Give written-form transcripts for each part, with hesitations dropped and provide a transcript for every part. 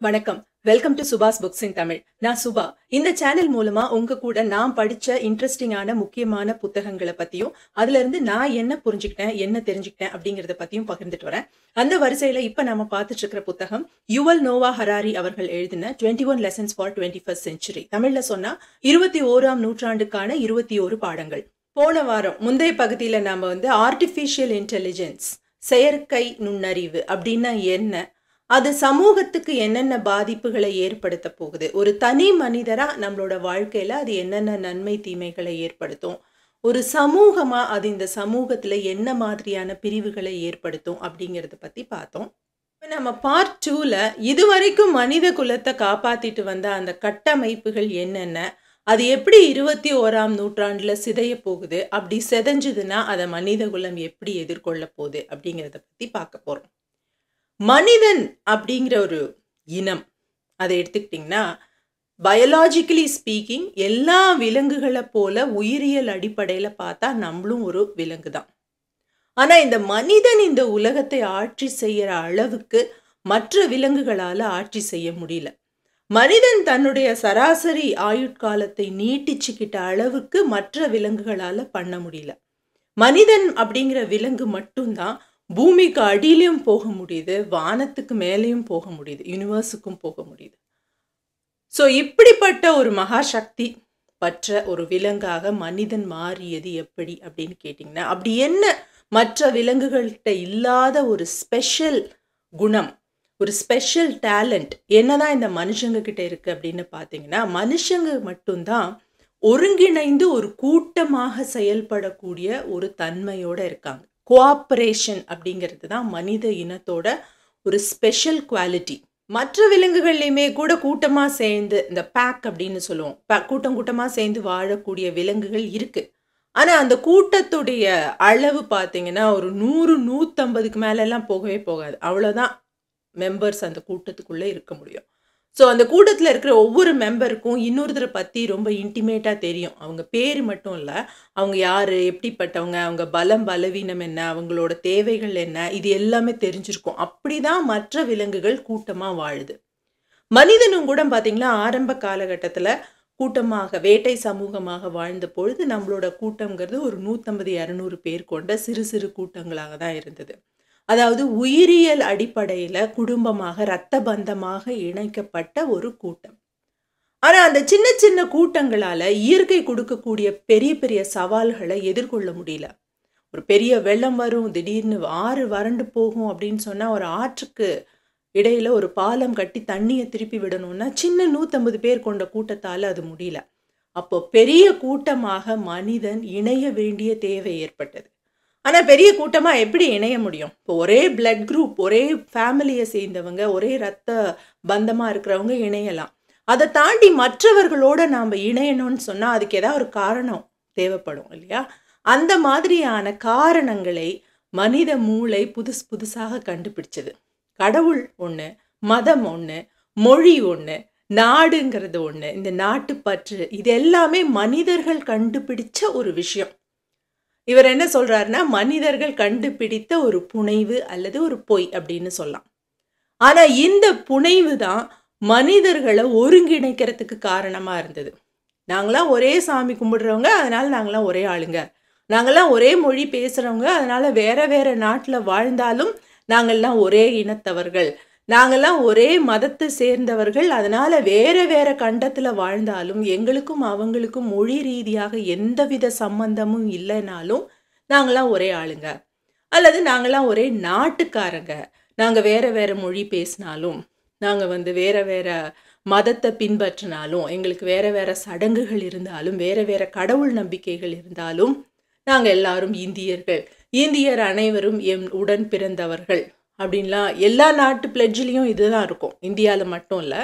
வணக்கம். Welcome to Subha's books in Tamil. நான் சுபா. இந்த சேனல் மூலமா உங்க கூட நான் படிச்ச இன்ட்ரெஸ்டிங்கான முக்கியமான புத்தகங்களை பத்தியும், அதுல இருந்து நான் என்ன புரிஞ்சுக்கிட்டேன், என்ன தெரிஞ்சுக்கிட்டேன் அப்படிங்கறத பத்தியும் பகிர்ந்துட்டு வரேன். அந்த வரிசையில இப்ப நாம பார்த்துட்டு இருக்கிற புத்தகம் யுவல் நோவா ஹராரி அவர்கள் எழுதின 21 Lessons for 21st Century. தமிழ்ல சொன்னா 21ஆம் நூற்றாண்டுக்கான 21 பாடங்கள். போன வாரம் முந்தைய பகுதியில நாம ஆர்டிஃபிஷியல் இன்டெலிஜென்ஸ், செயற்கை நுண்ணறிவு அப்படின்னா என்ன, அது சமூகத்துக்கு என்னென்ன பாதிப்புகளை ஏற்படுத்த போகுது, ஒரு தனி மனிதரா நம்மளோட வாழ்க்கையில அது என்னென்ன நன்மை தீமைகளை ஏற்படுத்தும், ஒரு சமூகமா அது இந்த சமூகத்துல என்ன மாதிரியான பிரிவுகளை ஏற்படுத்தும் அப்படிங்கறத பத்தி பார்த்தோம். நம்ம பார்ட் 2ல இதுவரைக்கும் மனித குலத்தை காப்பாத்திட்டு வந்த அந்த கட்டமைப்புகள் என்னென்ன, அது எப்படி 21ஆம் நூற்றாண்டுல சிதைய போகுது, அப்படி சிதைஞ்சதுன்னா அதை மனித குலம் எப்படி எதிர்கொள்ள போகுது அப்படிங்கறத பத்தி பார்க்க போறோம். மனிதன் அப்படிங்கிற ஒரு இனம் அதை எடுத்துக்கிட்டிங்கன்னா, பயாலஜிக்கலி ஸ்பீக்கிங் எல்லா விலங்குகளை போல உயிரியல் அடிப்படையில் பார்த்தா நம்மளும் ஒரு விலங்கு தான். ஆனால் இந்த மனிதன் இந்த உலகத்தை ஆட்சி செய்கிற அளவுக்கு மற்ற விலங்குகளால் ஆட்சி செய்ய முடியல. மனிதன் தன்னுடைய சராசரி ஆயுட்காலத்தை நீட்டிச்சுக்கிட்ட அளவுக்கு மற்ற விலங்குகளால் பண்ண முடியல. மனிதன் அப்படிங்கிற விலங்கு மட்டும்தான் பூமிக்கு அடியிலையும் போக முடியுது, வானத்துக்கு மேலேயும் போக முடியுது, யூனிவர்ஸுக்கும் போக முடியுது. ஸோ இப்படிப்பட்ட ஒரு மகாசக்தி பற்ற ஒரு விலங்காக மனிதன் மாறியது எப்படி அப்படின்னு கேட்டிங்கன்னா, அப்படி என்ன மற்ற விலங்குகள்கிட்ட இல்லாத ஒரு ஸ்பெஷல் குணம், ஒரு ஸ்பெஷல் டேலண்ட் என்னதான் இந்த மனுஷங்க கிட்ட இருக்கு அப்படின்னு பார்த்தீங்கன்னா, மனுஷங்க மட்டும்தான் ஒருங்கிணைந்து ஒரு கூட்டமாக செயல்படக்கூடிய ஒரு தன்மையோட இருக்காங்க. கோஆப்ரேஷன் அப்படிங்கிறது தான் மனித இனத்தோட ஒரு ஸ்பெஷல் குவாலிட்டி. மற்ற விலங்குகள்லையுமே கூட கூட்டமாக சேர்ந்து, இந்த பேக் அப்படின்னு சொல்லுவோம், கூட்டம் கூட்டமாக சேர்ந்து வாழக்கூடிய விலங்குகள் இருக்கு. ஆனால் அந்த கூட்டத்துடைய அளவு பார்த்தீங்கன்னா ஒரு 100-150க்கு மேலெல்லாம் போகவே போகாது. அவ்வளோதான் மெம்பர்ஸ் அந்த கூட்டத்துக்குள்ளே இருக்க முடியும். ஸோ அந்த கூட்டத்தில் இருக்கிற ஒவ்வொரு மெம்பருக்கும் இன்னொருத்தரை பற்றி ரொம்ப இன்டிமேட்டாக தெரியும். அவங்க பேர் மட்டும் இல்லை, அவங்க யார், எப்படிப்பட்டவங்க, அவங்க பலம் பலவீனம் என்ன, அவங்களோட தேவைகள் என்ன, இது எல்லாமே தெரிஞ்சிருக்கும். அப்படி தான் மற்ற விலங்குகள் கூட்டமாக வாழுது. மனிதனும் கூட பார்த்திங்கன்னா ஆரம்ப காலகட்டத்தில் கூட்டமாக வேட்டை சமூகமாக வாழ்ந்த பொழுது நம்மளோட கூட்டங்கிறது ஒரு 150-200 பேர் கொண்ட சிறு சிறு கூட்டங்களாக தான் இருந்தது. அதாவது உயிரியல் அடிப்படையில் குடும்பமாக இரத்த பந்தமாக இணைக்கப்பட்ட ஒரு கூட்டம். ஆனால் அந்த சின்ன சின்ன கூட்டங்களால் இயற்கை கொடுக்கக்கூடிய பெரிய பெரிய சவால்களை எதிர்கொள்ள முடியல. ஒரு பெரிய வெள்ளம் வரும், திடீர்னு ஆறு வறண்டு போகும் அப்படின்னு சொன்னால் ஒரு ஆற்றுக்கு இடையில ஒரு பாலம் கட்டி தண்ணியை திருப்பி விடணும்னா சின்ன 150 பேர் கொண்ட கூட்டத்தால் அது முடியல. அப்போ பெரிய கூட்டமாக மனிதன் இணைய வேண்டிய தேவை ஏற்பட்டது. ஆனால் பெரிய கூட்டமாக எப்படி இணைய முடியும்? இப்போ ஒரே பிளட் குரூப், ஒரே ஃபேமிலியை சேர்ந்தவங்க, ஒரே ரத்த பந்தமாக இருக்கிறவங்க இணையலாம். அதை தாண்டி மற்றவர்களோட நாம் இணையணும்னு சொன்னால் அதுக்கு ஏதாவது ஒரு காரணம் தேவைப்படும் இல்லையா? அந்த மாதிரியான காரணங்களை மனித மூளை புதுசாக கண்டுபிடிச்சது. கடவுள் ஒன்று, மதம் ஒன்று, மொழி ஒன்று, நாடுங்கிறது ஒன்று, இந்த நாட்டுப்பற்று, இது எல்லாமே மனிதர்கள் கண்டுபிடிச்ச ஒரு விஷயம். இவர் என்ன சொல்றாருன்னா, மனிதர்கள் கண்டுபிடித்த ஒரு புனைவு அல்லது ஒரு பொய் அப்படின்னு சொல்லலாம். ஆனா இந்த புனைவு தான் மனிதர்களை ஒருங்கிணைக்கிறதுக்கு காரணமா இருந்தது. நாங்களாம் ஒரே சாமி கும்பிடுறவங்க, அதனால நாங்களாம் ஒரே ஆளுங்க. நாங்களாம் ஒரே மொழி பேசுறவங்க, அதனால வேற வேற நாட்டில் வாழ்ந்தாலும் நாங்கள்லாம் ஒரே இனத்தவர்கள். நாங்கள்லாம் ஒரே மதத்தை சேர்ந்தவர்கள், அதனால வேற வேற கண்டத்தில் வாழ்ந்தாலும் எங்களுக்கும் அவங்களுக்கும் மொழி ரீதியாக எந்தவித சம்பந்தமும் இல்லைனாலும் நாங்களாம் ஒரே ஆளுங்க. அல்லது நாங்களாம் ஒரே நாட்டுக்காரங்க. நாங்கள் வேற வேற மொழி பேசினாலும், நாங்கள் வேற வேற மதத்தை பின்பற்றினாலும், எங்களுக்கு வேற வேற சடங்குகள் இருந்தாலும், வேற வேற கடவுள் நம்பிக்கைகள் இருந்தாலும் நாங்கள் எல்லாரும் இந்தியர்கள். இந்தியர் அனைவரும் எம் உடன் பிறந்தவர்கள் அப்படின்லாம் எல்லா நாட்டு பிளட்ஜ்லேயும் இதுதான் இருக்கும். இந்தியாவில் மட்டும் இல்லை,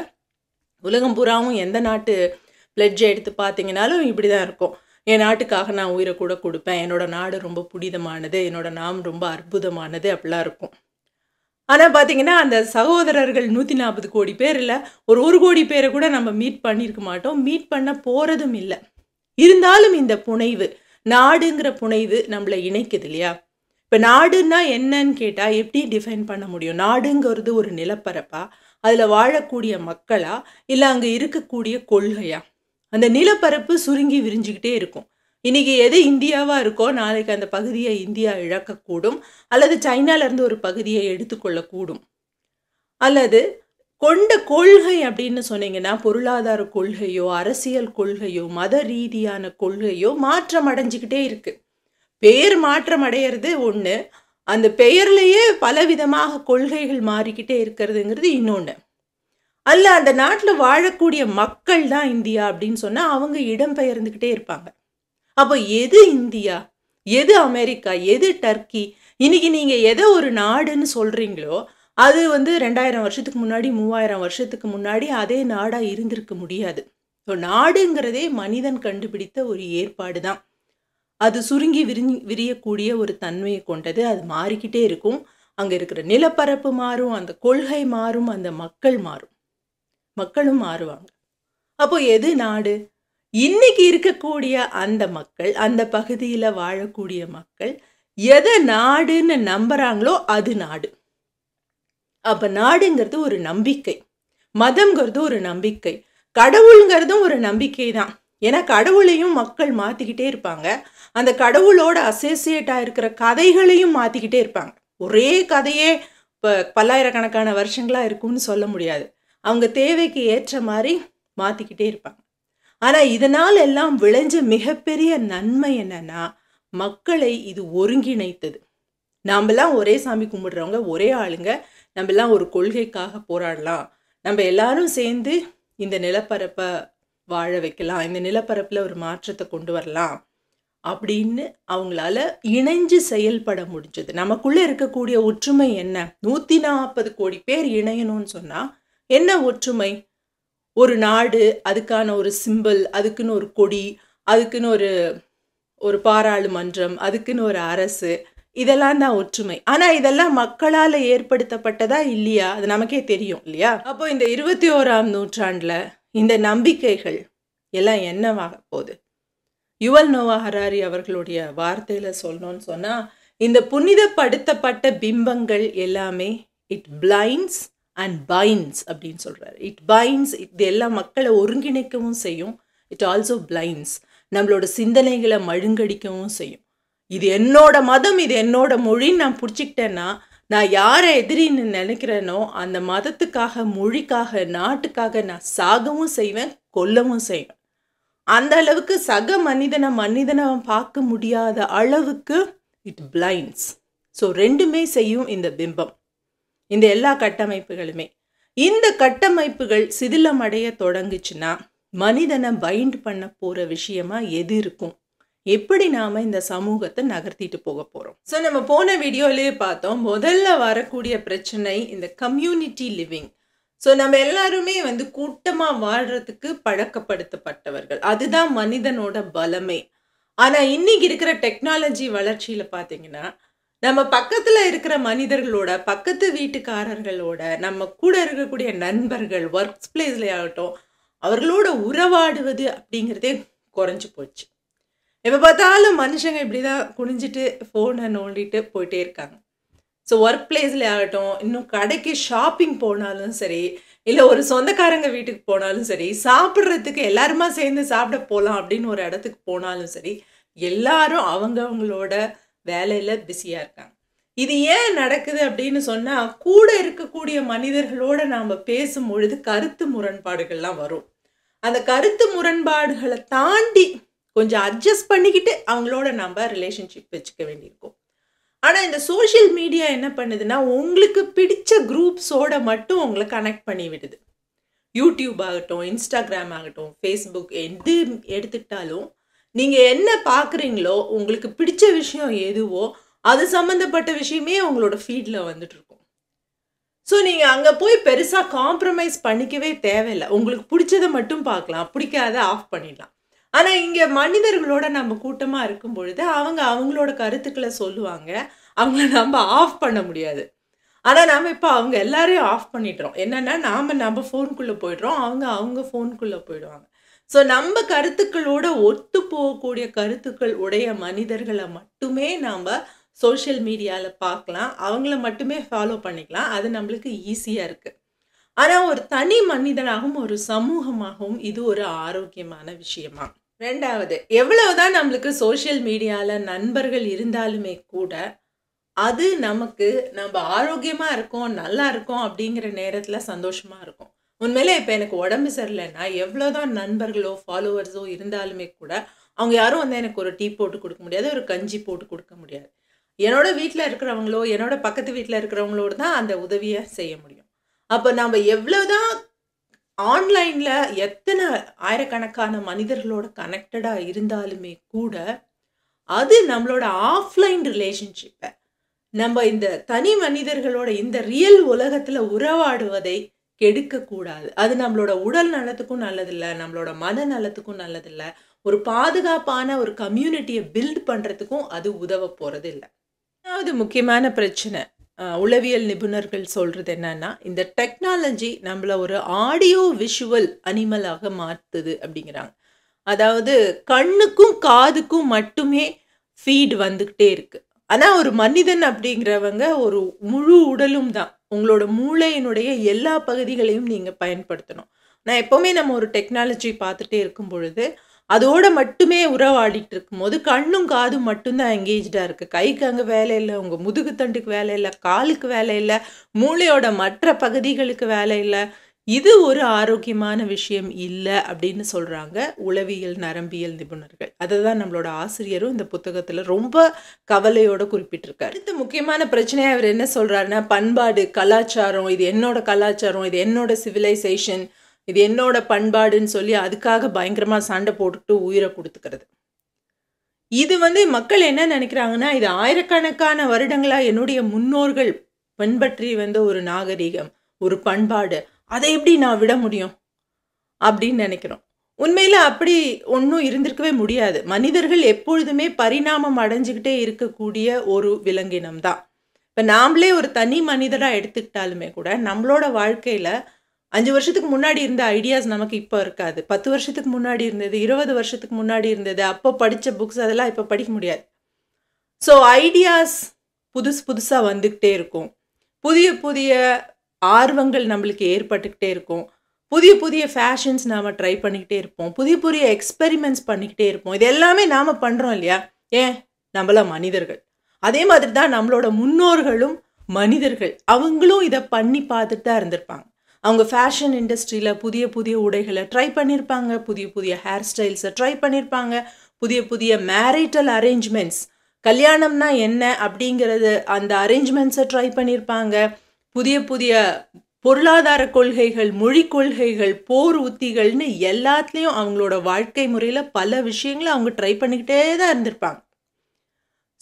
உலகம் பூராவும் எந்த நாட்டு பிளட்ஜை எடுத்து பார்த்தீங்கன்னாலும் இப்படி தான் இருக்கும். என் நாட்டுக்காக நான் உயிரை கூட கொடுப்பேன், என்னோட நாடு ரொம்ப புனிதமானது, என்னோட நாம் ரொம்ப அற்புதமானது, அப்படிலாம் இருக்கும். ஆனால் பார்த்தீங்கன்னா அந்த சகோதரர்கள் 140 கோடி பேர் இல்லை, ஒரு 1 கோடி பேரை கூட நம்ம மீட் பண்ணியிருக்க மாட்டோம், மீட் பண்ண போகிறதும் இல்லை. இருந்தாலும் இந்த புனைவு, நாடுங்கிற புனைவு நம்மளை இணைக்குது இல்லையா? இப்போ நாடுன்னா என்னன்னு கேட்டால் எப்படி டிஃபைன் பண்ண முடியும்? நாடுங்கிறது ஒரு நிலப்பரப்பா, அதுல வாழக்கூடிய மக்களா? இல்ல அங்க இருக்கக்கூடிய கொள்கையா? அந்த நிலப்பரப்பு சுருங்கி விரிஞ்சுகிட்டே இருக்கும். இன்னைக்கு எது இந்தியாவா இருக்கோ, நாளைக்கு அந்த பகுதிய இந்தியா இழக்கக்கூடும். அல்லது சைனால இருந்து ஒரு பகுதியை எடுத்துக்கொள்ளக்கூடும். அல்லது கொண்ட கொள்கை அப்படின்னு சொன்னீங்கன்னா, பொருளாதார கொள்கையோ, அரசியல் கொள்கையோ, மத ரீதியான கொள்கையோ மாற்றம் அடைஞ்சுகிட்டே இருக்கு. பெயர் மாற்றம் அடையறது ஒண்ணு. அந்த பெயர்லயே பலவிதமாக கொள்கைகள் மாறிக்கிட்டே இருக்கிறதுங்கிறது இன்னொன்னு. அல்ல அந்த நாட்டுல வாழக்கூடிய மக்கள் தான் இந்தியா அப்படின்னு சொன்னா, அவங்க இடம்பெயர்ந்துகிட்டே இருப்பாங்க. அப்போ எது இந்தியா? எது அமெரிக்கா? எது டர்க்கி? இன்னைக்கு நீங்க எத ஒரு நாடுன்னு சொல்றீங்களோ, அது 2000 வருஷத்துக்கு முன்னாடி, 3000 வருஷத்துக்கு முன்னாடி அதே நாடா இருந்திருக்க முடியாது. ஸோ நாடுங்கிறதே மனிதன் கண்டுபிடித்த ஒரு ஏற்பாடு தான். அது சுருங்கி விரியக்கூடிய ஒரு தன்மையை கொண்டது. அது மாறிக்கிட்டே இருக்கும். அங்க இருக்கிற நிலப்பரப்பு மாறும், அந்த கொள்கை மாறும், அந்த மக்கள் மாறும். மக்களும் மாறுவாங்க. அப்போ எது நாடு? இன்னைக்கு இருக்கக்கூடிய அந்த மக்கள், அந்த பகுதியில வாழக்கூடிய மக்கள் எதை நாடுன்னு நம்புறாங்களோ அது நாடு. அப்ப நாடுங்கிறது ஒரு நம்பிக்கை. மதம்ங்கிறது ஒரு நம்பிக்கை. கடவுள்ங்கிறதும் ஒரு நம்பிக்கை தான். ஏன்னா கடவுளையும் மக்கள் மாத்திக்கிட்டே இருப்பாங்க. அந்த கடவுளோட அசோசியேட் ஆயிருக்கிற கதைகளையும் மாத்திக்கிட்டே இருப்பாங்க. ஒரே கதையே பல்லாயிரக்கணக்கான வருஷங்களா இருக்கும்னு சொல்ல முடியாது. அவங்க தேவைக்கு ஏற்ற மாதிரி மாத்திக்கிட்டே இருப்பாங்க. ஆனா இதனால எல்லாம் விளைஞ்ச மிகப்பெரிய நன்மை என்னன்னா, மக்களை இது ஒருங்கிணைத்தது. நாமெல்லாம் ஒரே சாமி கும்பிடுறவங்க, ஒரே ஆளுங்க. நம்ம எல்லாம் ஒரு கொள்கைக்காக போராடலாம். நம்ம எல்லாரும் சேர்ந்து இந்த நிலப்பரப்ப வாழ வைக்கலாம். இந்த நிலப்பரப்புல ஒரு மாற்றத்தை கொண்டு வரலாம் அப்படின்னு அவங்களால இணைஞ்சு செயல்பட முடிஞ்சது. நமக்குள்ள இருக்கக்கூடிய ஒற்றுமை என்ன? 140 கோடி பேர் இணையணும்னு சொன்னா என்ன ஒற்றுமை? ஒரு நாடு, அதுக்கான ஒரு சிம்பிள், அதுக்குன்னு ஒரு கொடி, அதுக்குன்னு ஒரு பாராளுமன்றம், அதுக்குன்னு ஒரு அரசு, இதெல்லாம் தான் ஒற்றுமை. ஆனா இதெல்லாம் மக்களால ஏற்படுத்தப்பட்டதா இல்லையா? அது நமக்கே தெரியும் இல்லையா? அப்போ இந்த 21ஆம் நூற்றாண்டுல இந்த நம்பிக்கைகள் எல்லாம் என்னவாக போகுது? யுவல் நோவா ஹராரி அவர்களுடைய வார்த்தையில சொல்லணும்னு சொன்னா, இந்த புனிதப்படுத்தப்பட்ட பிம்பங்கள் எல்லாமே இட் பிளைண்ட்ஸ் அண்ட் பைண்ட்ஸ் அப்படின்னு சொல்றாரு. இட் பைண்ட்ஸ், இது எல்லாம் மக்களை ஒருங்கிணைக்கவும் செய்யும். இட் ஆல்சோ பிளைண்ட்ஸ், நம்மளோட சிந்தனைகளை மழுங்கடிக்கவும் செய்யும். இது என்னோட மதம், இது என்னோட மொழின்னு நான் பிடிச்சிக்கிட்டேன்னா, நான் யாரை எதிரின்னு நினைக்கிறேனோ அந்த மதத்துக்காக, மொழிக்காக, நாட்டுக்காக நான் சாகவும் செய்வேன், கொல்லவும் செய்வேன். அந்த அளவுக்கு சக மனிதனை பார்க்க முடியாத அளவுக்கு இட் பிளைண்ட்ஸ். ஸோ ரெண்டுமே செய்யும் இந்த பிம்பம், இந்த எல்லா கட்டமைப்புகளுமே. இந்த கட்டமைப்புகள் சிதிலமடைய தொடங்குச்சுன்னா மனிதனை பைண்ட் பண்ண போற விஷயமா எது இருக்கும்? எப்படி நாம இந்த சமூகத்தை நகர்த்திட்டு போக போறோம்? ஸோ நம்ம போன வீடியோலயே பார்த்தோம், முதல்ல வரக்கூடிய பிரச்சனை இந்த கம்யூனிட்டி லிவிங். ஸோ நம்ம எல்லாருமே கூட்டமா வாழ்றதுக்கு பழக்கப்படுத்தப்பட்டவர்கள். அதுதான் மனிதனோட பலமே. ஆனா இன்னைக்கு இருக்கிற டெக்னாலஜி வளர்ச்சியில பார்த்தீங்கன்னா, நம்ம பக்கத்துல இருக்கிற மனிதர்களோட, பக்கத்து வீட்டுக்காரர்களோட, நம்ம கூட இருக்கக்கூடிய நண்பர்கள், ஒர்க் பிளேஸ்ல ஆகட்டும், அவர்களோட உறவாடுவது அப்படிங்கிறதே குறைஞ்சு போச்சு. எப்போ பார்த்தாலும் மனுஷங்க இப்படிதான் குனிஞ்சிட்டு ஃபோனை நோண்டிட்டு போயிட்டே இருக்காங்க. ஸோ ஒர்க் பிளேஸ்ல ஆகட்டும், இன்னும் கடைக்கு ஷாப்பிங் போனாலும் சரி, இல்லை ஒரு சொந்தக்காரங்க வீட்டுக்கு போனாலும் சரி, சாப்பிட்றதுக்கு எல்லாருமா சேர்ந்து சாப்பிட போகலாம் அப்படின்னு ஒரு இடத்துக்கு போனாலும் சரி, எல்லாரும் அவங்களோட வேலையில பிஸியா இருக்காங்க. இது ஏன் நடக்குது அப்படின்னு சொன்னா, கூட இருக்கக்கூடிய மனிதர்களோட நாம பேசும் பொழுது கருத்து முரண்பாடுகள்லாம் வரும். அந்த கருத்து முரண்பாடுகளை தாண்டி கொஞ்சம் அட்ஜஸ்ட் பண்ணிக்கிட்டு அவங்களோட நம்ம ரிலேஷன்ஷிப் வச்சுக்க வேண்டியிருக்கும். ஆனா இந்த சோஷியல் மீடியா என்ன பண்ணுதுன்னா, உங்களுக்கு பிடிச்ச குரூப்ஸோட மட்டும் உங்களை கனெக்ட் பண்ணி விடுது. யூடியூப் ஆகட்டும், இன்ஸ்டாகிராம் ஆகட்டும், ஃபேஸ்புக், எது எடுத்துக்கிட்டாலும் நீங்க என்ன பார்க்குறீங்களோ, உங்களுக்கு பிடிச்ச விஷயம் எதுவோ அது சம்மந்தப்பட்ட விஷயமே உங்களோட ஃபீட்ல வந்துட்டு இருக்கும். ஸோ நீங்க அங்க போய் பெருசா காம்ப்ரமைஸ் பண்ணிக்கவே தேவையில்லை. உங்களுக்கு பிடிச்சதை மட்டும் பார்க்கலாம், பிடிக்காத ஆஃப் பண்ணிடலாம். ஆனா இங்க மனிதர்களோட நம்ம கூட்டமா இருக்கும் பொழுது அவங்களோட கருத்துக்களை சொல்லுவாங்க. அவங்கள நம்ம ஆஃப் பண்ண முடியாது. ஆனா நாம இப்ப அவங்க எல்லாரையும் ஆஃப் பண்ணிடுறோம். என்னன்னா நம்ம ஃபோனுக்குள்ள போயிடுறோம், அவங்க ஃபோனுக்குள்ள போயிடுவாங்க. ஸோ நம்ம கருத்துக்களோட ஒத்து போகக்கூடிய கருத்துக்கள் உடைய மனிதர்களை மட்டுமே நாம சோஷியல் மீடியால பார்க்கலாம். அவங்கள மட்டுமே ஃபாலோ பண்ணிக்கலாம். அது நம்மளுக்கு ஈஸியா இருக்கு. ஆனா ஒரு தனி மனிதனாகவும் ஒரு சமூகமாகவும் இது ஒரு ஆரோக்கியமான விஷயமா. 2வது, எவ்வளவுதான் நம்மளுக்கு சோஷியல் மீடியால நண்பர்கள் இருந்தாலுமே கூட, அது நமக்கு நம்ம ஆரோக்கியமா இருக்கோம், நல்லா இருக்கோம் அப்படிங்கிற நேரத்துல சந்தோஷமா இருக்கும். உண்மையிலே இப்ப எனக்கு உடம்பு சரியில்லைன்னா, எவ்வளோதான் நண்பர்களோ, ஃபாலோவர்ஸோ இருந்தாலுமே கூட, அவங்க யாரும் வந்து எனக்கு ஒரு டீ போட்டு குடுக்க முடியாது, ஒரு கஞ்சி போட்டு குடுக்க முடியாது. என்னோட வீட்ல இருக்கிறவங்களோ, என்னோட பக்கத்து வீட்ல இருக்கிறவங்களோட தான் அந்த உதவிய செய்ய முடியும். அப்ப நாம எவ்வளவுதான் ஆன்லைன்ல எத்தன ஆயிரக்கணக்கான மனிதர்களோட கனெக்டடா இருந்தாலுமே கூட, அது நம்மளோட ஆஃப்லைன் ரிலேஷன்ஷிப்ப நம்ம இந்த தனி மனிதர்களோட இந்த ரியல் உலகத்துல உறவாடுவதை கெடுக்கக்கூடாது. அது நம்மளோட உடல் நலத்துக்கும் நல்லதில்ல, நம்மளோட மன நலத்துக்கும் நல்லதில்ல. ஒரு பாதுகாப்பான ஒரு கம்யூனிட்டிய பில்ட் பண்றதுக்கும் அது உதவ போறதில்ல. 3வது முக்கியமான பிரச்சனை, உளவியல் நிபுணர்கள் சொல்றது என்னன்னா, இந்த டெக்னாலஜி நம்மள ஒரு ஆடியோ விஷுவல் அனிமலாக மாத்துது அப்படிங்கிறாங்க. அதாவது கண்ணுக்கும், காதுக்கும் மட்டுமே ஃபீட் வந்துகிட்டே இருக்கு. ஆனா ஒரு மனிதன் அப்படிங்கிறவங்க ஒரு முழு உடலும் தான். உங்களோட மூளையினுடைய எல்லா பகுதிகளையும் நீங்க பயன்படுத்தணும். நான் எப்பவுமே நம்ம ஒரு டெக்னாலஜி பார்த்துட்டே இருக்கும் பொழுது, அதோட மட்டுமே உறவாடிட்டு இருக்கும்போது, கண்ணும் காதும் மட்டும் தான் எங்கேஜ்டா இருக்கு. கைக்கு அங்க வேலை இல்ல, உங்க முதுகு தண்டுக்கு வேலை இல்ல, காலுக்கு வேலை இல்ல, மூளையோட மற்ற பகுதிகளுக்கு வேலை இல்ல. இது ஒரு ஆரோக்கியமான விஷயம் இல்ல அப்படின்னு சொல்றாங்க உளவியல், நரம்பியல் நிபுணர்கள். அததான் நம்மளோட ஆசிரியரும் இந்த புத்தகத்துல ரொம்ப கவலையோட குறிப்பிட்டிருக்காரு. அடுத்த முக்கியமான பிரச்சனையா அவர் என்ன சொல்றாருன்னா, பண்பாடு, கலாச்சாரம், இது என்னோட கலாச்சாரம், இது என்னோட சிவிலைசேஷன், இது என்னோட பண்பாடுன்னு சொல்லி அதுக்காக பயங்கரமா சண்டை போட்டுட்டு உயிரை கொடுத்துக்கிறது. இது வந்து மக்கள் என்ன நினைக்கிறாங்கன்னா, இது ஆயிரக்கணக்கான வருடங்களா என்னுடைய முன்னோர்கள் பின்பற்றி வந்த ஒரு நாகரிகம், ஒரு பண்பாடு. அதை எப்படி நான் விட முடியும்? அப்படின்னு நினைக்கிறோம். உண்மையில அப்படி ஒண்ணும் இருந்திருக்கவே முடியாது. மனிதர்கள் எப்பொழுதுமே பரிணாமம் அடைஞ்சுகிட்டே இருக்கக்கூடிய ஒரு விலங்கினம் தான். இப்ப நாமளே ஒரு தனி மனிதரா எடுத்துக்கிட்டாலுமே கூட, நம்மளோட வாழ்க்கையில 5 வருஷத்துக்கு முன்னாடி இருந்த ஐடியாஸ் நமக்கு இப்ப இருக்காது. 10 வருஷத்துக்கு முன்னாடி இருந்தது, 20 வருஷத்துக்கு முன்னாடி இருந்தது, அப்போ படிச்ச புக்ஸ் அதெல்லாம் இப்ப படிக்க முடியாது. ஸோ ஐடியாஸ் புதுசு புதுசா வந்துகிட்டே இருக்கும். புதிய புதிய ஆர்வங்கள் நம்மளுக்கு ஏற்பட்டுக்கிட்டே இருக்கும். புதிய புதிய ஃபேஷன்ஸ் நாம ட்ரை பண்ணிக்கிட்டே இருப்போம். புதிய புதிய எக்ஸ்பெரிமெண்ட்ஸ் பண்ணிக்கிட்டே இருப்போம். இது எல்லாமே நாம பண்றோம் இல்லையா? ஏன்? நம்மலாம் மனிதர்கள். அதே மாதிரி தான் நம்மளோட முன்னோர்களும் மனிதர்கள். அவங்களும் இத பண்ணி பார்த்துட்டு தான் இருந்திருப்பாங்க. அவங்க ஃபேஷன் இண்டஸ்ட்ரியில புதிய புதிய உடைகள ட்ரை பண்ணியிருப்பாங்க. புதிய புதிய ஹேர் ஸ்டைல்ஸ ட்ரை பண்ணியிருப்பாங்க. புதிய புதிய மேரிட்டல் அரேஞ்ச்மெண்ட்ஸ், கல்யாணம்னா என்ன அப்படிங்கிறது அந்த அரேஞ்ச்மெண்ட்ஸை ட்ரை பண்ணியிருப்பாங்க. புதிய புதிய பொருளாதார கொள்கைகள், மொழி கொள்கைகள், போர் உத்திகள்னு எல்லாத்துலேயும் அவங்களோட வாழ்க்கை முறையில் பல விஷயங்களை அவங்க ட்ரை பண்ணிக்கிட்டே தான் இருந்திருப்பாங்க.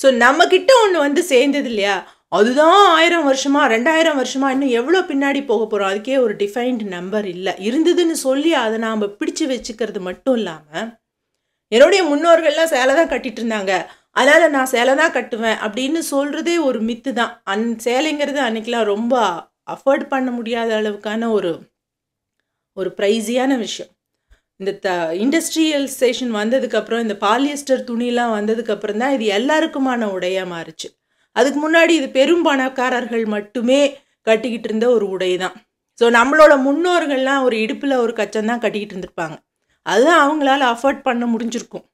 ஸோ நம்மக்கிட்ட ஒன்று வந்து சேர்ந்தது இல்லையா, அதுதான் 1000 வருஷமா 2000 வருஷமா இன்னும் எவ்வளோ பின்னாடி போக போகிறோம், அதுக்கே ஒரு டிஃபைன்டு நம்பர் இல்லை. இருந்ததுன்னு சொல்லி அதை நாம் பிடிச்சு வச்சுக்கிறது மட்டும் இல்லாமல், என்னுடைய முன்னோர்கள்லாம் சேலை தான் கட்டிட்டு இருந்தாங்க, அதனால் நான் சேலை தான் கட்டுவேன் அப்படின்னு சொல்கிறதே ஒரு மித்து தான். சேலைங்கிறது அன்றைக்கெலாம் ரொம்ப அஃபோர்ட் பண்ண முடியாத அளவுக்கான ஒரு ப்ரைஸியான விஷயம். இந்த இண்டஸ்ட்ரியலைசேஷன் வந்ததுக்கப்புறம், இந்த பாலியஸ்டர் துணிலாம் வந்ததுக்கப்புறம் தான் இது எல்லாருக்குமான உடையாக மாறுச்சு. அதுக்கு முன்னாடி இது பெரும் பணக்காரர்கள் மட்டுமே கட்டிக்கிட்டு இருந்த ஒரு உடை தான். ஸோ நம்மளோட முன்னோர்கள்லாம் ஒரு இடுப்பில் ஒரு கச்சம் தான் கட்டிக்கிட்டு இருந்திருப்பாங்க. அதுதான் அவங்களால அஃபோர்ட் பண்ண முடிஞ்சிருக்கும்.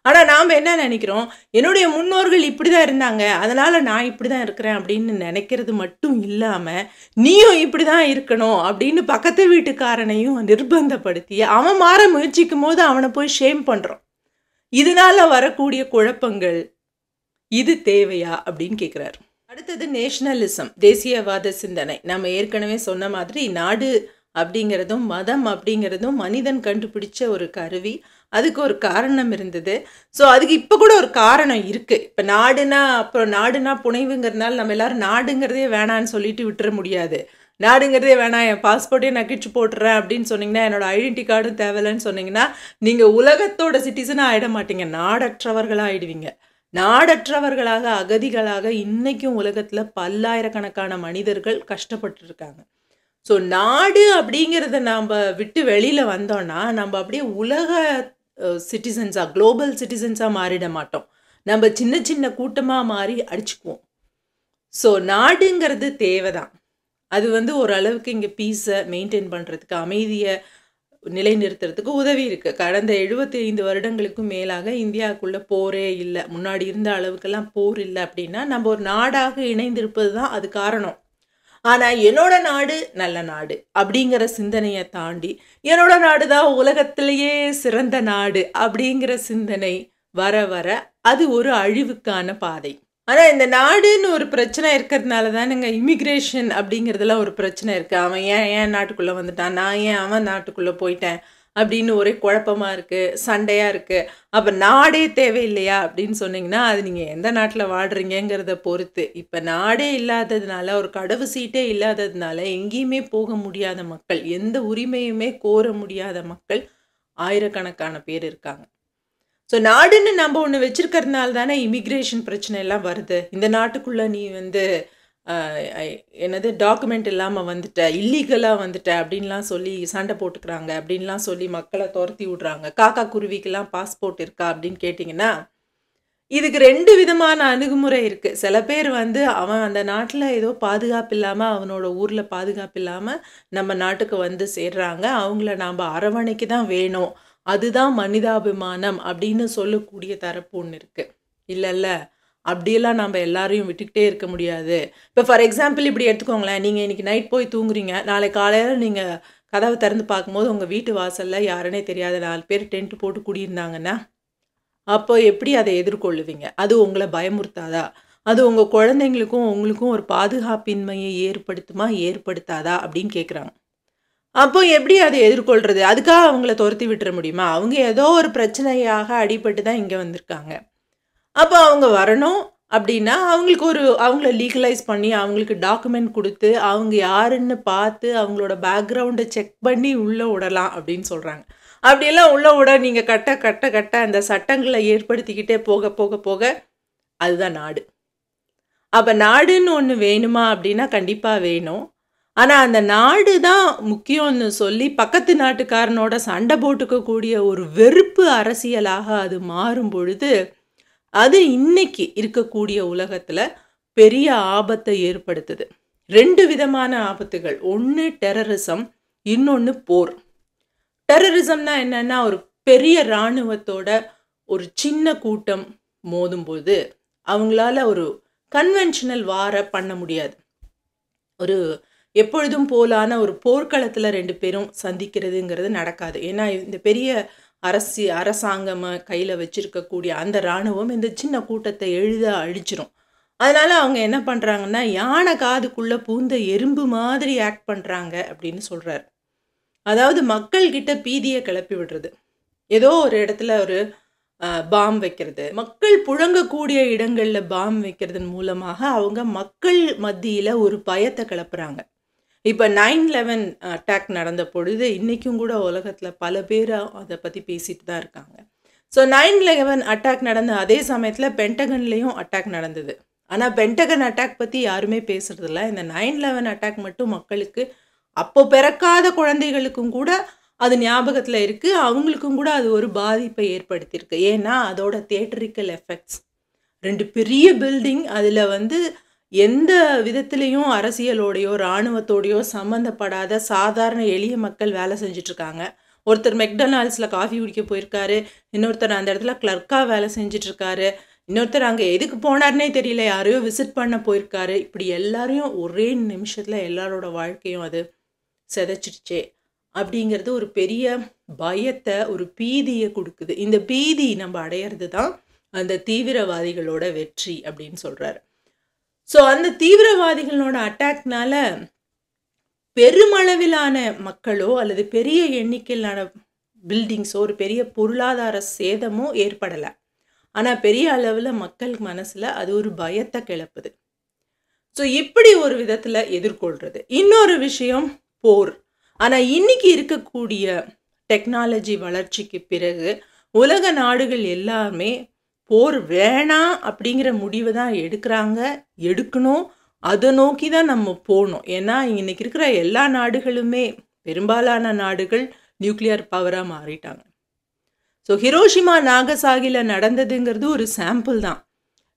ஆனால் நாம் என்ன நினைக்கிறோம், என்னுடைய முன்னோர்கள் இப்படி தான் இருந்தாங்க, அதனால் நான் இப்படி தான் இருக்கிறேன் அப்படின்னு நினைக்கிறது மட்டும் இல்லாமல், நீயும் இப்படி தான் இருக்கணும் அப்படின்னு பக்கத்து வீட்டுக்காரனையும் நிர்பந்தப்படுத்தி அவன் மாற முயற்சிக்கும் போது அவனை போய் ஷேம் பண்ணுறோம். இதனால் வரக்கூடிய குழப்பங்கள் இது தேவையா அப்படின்னு கேட்குறாரு. அடுத்தது நேஷனலிசம், தேசியவாத சிந்தனை. நம்ம ஏற்கனவே சொன்ன மாதிரி நாடு அப்படிங்கிறதும் மதம் அப்படிங்கிறதும் மனிதன் கண்டுபிடிச்ச ஒரு கருவி. அதுக்கு ஒரு காரணம் இருந்தது. ஸோ அதுக்கு இப்போ கூட ஒரு காரணம் இருக்குது. இப்போ நாடுனா புனைவுங்கிறதுனால நம்ம எல்லாரும் நாடுங்கிறதே வேணான்னு சொல்லிட்டு விட்டுற முடியாது. நாடுங்கிறதே வேணாம், என் பாஸ்போர்ட்டே நான் கிழிச்சு போட்டுறேன் அப்படின்னு சொன்னீங்கன்னா, என்னோட ஐடென்டி கார்டும் தேவையில்லைன்னு சொன்னீங்கன்னா, நீங்கள் உலகத்தோட சிட்டிசனாக ஆகிட மாட்டீங்க, நாடற்றவர்களாக ஆகிடுவீங்க. நாடற்றவர்களாக, அகதிகளாக இன்னைக்கும் உலகத்தில் பல்லாயிரக்கணக்கான மனிதர்கள் கஷ்டப்பட்டு இருக்காங்க. ஸோ நாடு அப்படிங்கிறத நாம் விட்டு வெளியில் வந்தோன்னா, நம்ம அப்படியே உலக சிட்டிசன்ஸாக, குளோபல் சிட்டிசன்ஸாக மாறிட மாட்டோம். நம்ம சின்ன சின்ன கூட்டமாக மாறி அடிச்சுக்குவோம். ஸோ நாடுங்கிறது தேவை தான். அது வந்து ஓரளவுக்கு இங்க பீஸ மெயின்டெயின் பண்றதுக்கு, அமைதிய நிலைநிறுத்துறதுக்கு உதவி இருக்கு. கடந்த 75 வருடங்களுக்கும் மேலாக இந்தியாவுக்குள்ள போரே இல்ல. முன்னாடி இருந்த அளவுக்கெல்லாம் போர் இல்ல அப்படின்னா, நம்ம ஒரு நாடாக இணைந்திருப்பது தான் அது காரணம். ஆனா, என்னோட நாடு நல்ல நாடு அப்படிங்கிற சிந்தனைய தாண்டி, என்னோட நாடு தான் உலகத்திலேயே சிறந்த நாடு அப்படிங்கிற சிந்தனை வர வர, அது ஒரு அழிவுக்கான பாதை. ஆனா, இந்த நாடுன்னு ஒரு பிரச்சனை இருக்கிறதுனால தானேங்க இமிகிரேஷன் அப்படிங்கிறதுலாம் ஒரு பிரச்சனை இருக்கு. அவன் ஏன் என் நாட்டுக்குள்ள வந்துட்டான்? நான் ஏன் அவன் நாட்டுக்குள்ள போயிட்டேன்? அப்படின்னு ஒரே குழப்பமா இருக்கு, சண்டையா இருக்கு. அப்ப நாடே தேவையில்லையா அப்படின்னு சொன்னீங்கன்னா, அது நீங்க எந்த நாட்டுல வாழ்றீங்கங்கிறத பொறுத்து. இப்ப நாடே இல்லாததுனால, ஒரு கடவு சீட்டே இல்லாததுனால, எங்கேயுமே போக முடியாத மக்கள், எந்த உரிமையுமே கோர முடியாத மக்கள் ஆயிரக்கணக்கான பேர் இருக்காங்க. ஸோ நாடுன்னு நம்ம ஒண்ணு வச்சிருக்கிறதுனால தானே இமிகிரேஷன் பிரச்சனை எல்லாம் வருது. இந்த நாட்டுக்குள்ள நீ வந்து என்னது டாக்குமெண்ட் இல்லாம வந்துட்ட, இல்லீகலா வந்துட்ட அப்படின்லாம் சொல்லி சண்டை போட்டுக்கிறாங்க. அப்படின்லாம் சொல்லி மக்களை துரத்தி விடுறாங்க. காக்கா குருவிக்கெல்லாம் பாஸ்போர்ட் இருக்கா அப்படின்னு கேட்டிங்கன்னா, இதுக்கு 2 விதமான அணுகுமுறை இருக்கு. சில பேர் வந்து அவன் அந்த நாட்டுல ஏதோ பாதுகாப்பு இல்லாம, அவனோட ஊர்ல பாதுகாப்பு இல்லாம நம்ம நாட்டுக்கு வந்து சேர்றாங்க. அவங்கள நாம அரவணைக்க தான் வேணும். அதுதான் மனிதாபிமானம் அப்படின்னு சொல்லக்கூடிய தரப்பு ஒண்ணு இருக்கு. இல்லல்ல, அப்படியெல்லாம் நம்ம எல்லாரையும் விட்டுக்கிட்டே இருக்க முடியாது. இப்போ ஃபார் எக்ஸாம்பிள் இப்படி எடுத்துக்கோங்களேன். நீங்க இன்னைக்கு நைட் போய் தூங்குறீங்க. நாளைக்கு காலையில நீங்க கதவை திறந்து பார்க்கும்போது உங்க வீட்டு வாசல்ல யாருன்னே தெரியாத 4 பேர் டென்ட் போட்டு குடியிருந்தாங்கன்னா, அப்போ எப்படி அதை எதிர்கொள்ளுவீங்க? அது உங்கள பயமுறுத்தாதா? அது உங்க குழந்தைங்களுக்கும் உங்களுக்கும் ஒரு பாதுகாப்பின்மையை ஏற்படுத்துமா? ஏற்படுத்தாதா? அப்படின்னு கேட்குறாங்க. அப்போ எப்படி அதை எதிர்கொள்றது? அதுக்காக அவங்கள துரத்தி விட்டுற முடியுமா? அவங்க ஏதோ ஒரு பிரச்சனையாக அடிபட்டு தான் இங்க வந்திருக்காங்க. அப்போ அவங்க வரணும் அப்படின்னா, அவங்களுக்கு அவங்கள லீகலைஸ் பண்ணி, அவங்களுக்கு டாக்குமெண்ட் குடுத்து, அவங்க யாருன்னு பார்த்து, அவங்களோட பேக்கிரவுண்ட செக் பண்ணி உள்ள விடலாம் அப்படின்னு சொல்றாங்க. அப்படியெல்லாம் உள்ள விட நீங்க கட்ட கட்ட கட்ட அந்த சட்டங்கள ஏற்படுத்திக்கிட்டே போக போக போக அதுதான் நாடு. அப்ப நாடுன்னு ஒண்ணு வேணுமா அப்படின்னா, கண்டிப்பா வேணும். ஆனா, அந்த நாடு தான் முக்கியம்னு சொல்லி பக்கத்து நாட்டுக்காரனோட சண்டை போட்டுக்கக்கூடிய ஒரு வெறுப்பு அரசியலாக அது மாறும் பொழுது, அது இன்னைக்கு இருக்கக்கூடிய உலகத்துல பெரிய ஆபத்தை ஏற்படுத்துது. 2 விதமான ஆபத்துகள். ஒண்ணு டெரரிசம், இன்னொன்னு போர். டெரரிசம்னா என்னன்னா, ஒரு பெரிய இராணுவத்தோட ஒரு சின்ன கூட்டம் மோதும்போது, அவங்களால ஒரு கன்வென்ஷனல் வார பண்ண முடியாது. ஒரு எப்பொழுதும் போலான ஒரு போர்க்களத்துல 2 பேரும் சந்திக்கிறதுங்கிறது நடக்காது. ஏன்னா, இந்த பெரிய அரசாங்கம் கையில வச்சிருக்கக்கூடிய அந்த இராணுவம் இந்த சின்ன கூட்டத்தை எளிதா அழிச்சிரும். அதனால அவங்க என்ன பண்றாங்கன்னா, யானை காதுக்குள்ள பூந்த எறும்பு மாதிரி ஆக்ட் பண்றாங்க அப்படின்னு சொல்றாரு. அதாவது மக்கள் கிட்ட பீதிய கிளப்பி விடுறது. ஏதோ ஒரு இடத்துல ஒரு பாம் வைக்கிறது. மக்கள் புழங்கக்கூடிய இடங்கள்ல பாம் வைக்கிறதன் மூலமாக அவங்க மக்கள் மத்தியில ஒரு பயத்தை கிளப்புறாங்க. இப்ப 9/11 அட்டாக் நடந்த பொழுது இன்னைக்கும் கூட உலகத்துல பல பேர் அதை பத்தி பேசிட்டு தான் இருக்காங்க. ஸோ 9/11 அட்டாக் நடந்த அதே சமயத்துல பென்டகன்லயும் அட்டாக் நடந்தது. ஆனா பென்டகன் அட்டாக் பத்தி யாருமே பேசுறது இல்ல. இந்த 9/11 அட்டாக் மட்டும் மக்களுக்கு அப்போ பிறக்காத குழந்தைகளுக்கும் கூட அது ஞாபகத்துல இருக்கு. அவங்களுக்கும் கூட அது ஒரு பாதிப்பை ஏற்படுத்தியிருக்கு. ஏன்னா அதோட தியேட்டரிக்கல் எஃபெக்ட்ஸ். 2 பெரிய பில்டிங், அதுல வந்து எந்த விதத்திலையும் அரசியலோடையோ இராணுவத்தோடையோ சம்மந்தப்படாத சாதாரண எளிய மக்கள் வேலை செஞ்சுட்டு இருக்காங்க. ஒருத்தர் மெக்டொனால்ட்ஸ்ல காஃபி குடிக்க போயிருக்காரு. இன்னொருத்தர் அந்த இடத்துல கிளர்க்கா வேலை செஞ்சுட்டு இருக்காரு. இன்னொருத்தர் அங்க எதுக்கு போனார்னே தெரியல, யாரையோ விசிட் பண்ண போயிருக்காரு. இப்படி எல்லாரையும் ஒரே நிமிஷத்துல எல்லாரோட வாழ்க்கையும் அது சிதைச்சிடுச்சே அப்படிங்கிறது ஒரு பெரிய பயத்தை, ஒரு பீதியை கொடுக்குது. இந்த பீதி நம்ம அடையிறது தான் அந்த தீவிரவாதிகளோட வெற்றி அப்படின்னு சொல்றாரு. ஸோ அந்த தீவிரவாதிகளோட அட்டாக்னால பெருமளவிலான மக்களோ அல்லது பெரிய எண்ணிக்கையிலான பில்டிங்ஸோ ஒரு பெரிய பொருளாதார சேதமோ ஏற்படலை. ஆனால் பெரிய அளவில் மக்கள் மனசில் அது ஒரு பயத்தை கிளப்புது. ஸோ இப்படி ஒரு விதத்தில் எதிர்கொள்றது. இன்னொரு விஷயம் போர். ஆனால் இன்னைக்கு இருக்கக்கூடிய டெக்னாலஜி வளர்ச்சிக்கு பிறகு உலக நாடுகள் எல்லாமே போர் வேணாம் அப்படிங்கிற முடிவு தான் எடுக்கணும். அதை நோக்கி தான் நம்ம போகணும். ஏன்னா இன்னைக்கு இருக்கிற எல்லா நாடுகளுமே, பெரும்பாலான நாடுகள் நியூக்ளியர் பவராக மாறிட்டாங்க. ஸோ ஹிரோஷிமா நாகசாகில நடந்ததுங்கிறது ஒரு சாம்பிள் தான்.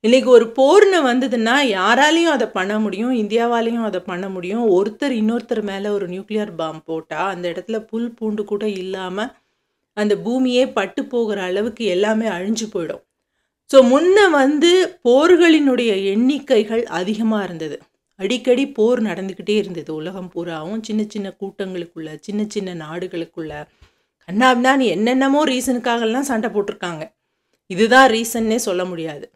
இன்னைக்கு ஒரு போர்னு வந்ததுன்னா யாராலையும் அதை பண்ண முடியும், இந்தியாவாலையும் அதை பண்ண முடியும். ஒருத்தர் இன்னொருத்தர் மேலே ஒரு நியூக்ளியர் பாம் போட்டால் அந்த இடத்துல புல் பூண்டு கூட இல்லாமல் அந்த பூமியே பட்டு போகிற அளவுக்கு எல்லாமே அழிஞ்சு போயிடும். ஸோ முன்ன போர்களினுடைய எண்ணிக்கைகள் அதிகமாக இருந்தது. அடிக்கடி போர் நடந்துக்கிட்டே இருந்தது உலகம் பூராவும். சின்ன சின்ன கூட்டங்களுக்குள்ள, சின்ன சின்ன நாடுகளுக்குள்ள கண்ணாபின்னான்னு என்னென்னமோ ரீசனுக்காகலாம் சண்டை போட்டிருக்காங்க. இதுதான் ரீசன்னே சொல்ல முடியாது.